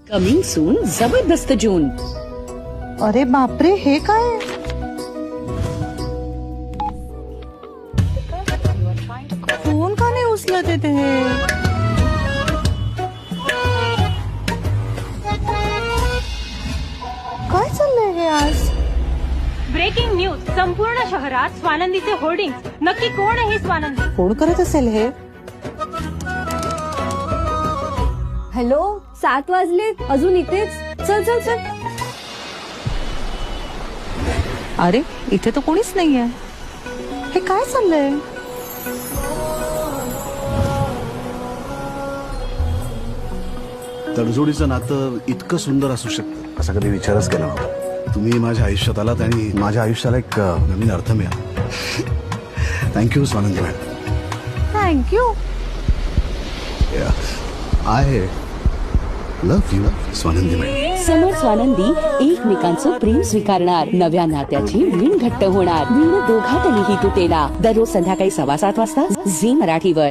Coming soon जबरदस्त जून. अरे बापरे, हे काय? फोन का नाही उचलत आहे ते? काय चाललंय हे आज? Breaking news. संपूर्ण शहरात स्वानंदीचे होर्डिंग. नक्की कोण आहे स्वानंदी? कोण करत असेल हे? हॅलो, 7 वाजले, अजून इथेच. चल चल चल. अरे इथे तर कोणीच नाहीये. हे काय चाललंय? तडजोडीचं नातं इतकं सुंदर असू शकतं असा कधी विचारच केला नव्हता. तुम्ही माझ्या आयुष्यात आलात आणि माझ्या आयुष्याला एक नवीन अर्थ मिळाला. Thank you Swanandi madam. Thank you. I love you Swanandi madam. Samar Swanandi एकमेकांचं प्रेम स्वीकारणार. नव्या नात्याची वीण घट्ट होणार. वीण दोघातलीही तुटेला. दररोज संध्याकाळी 7:15 वाजता झी मराठीवर.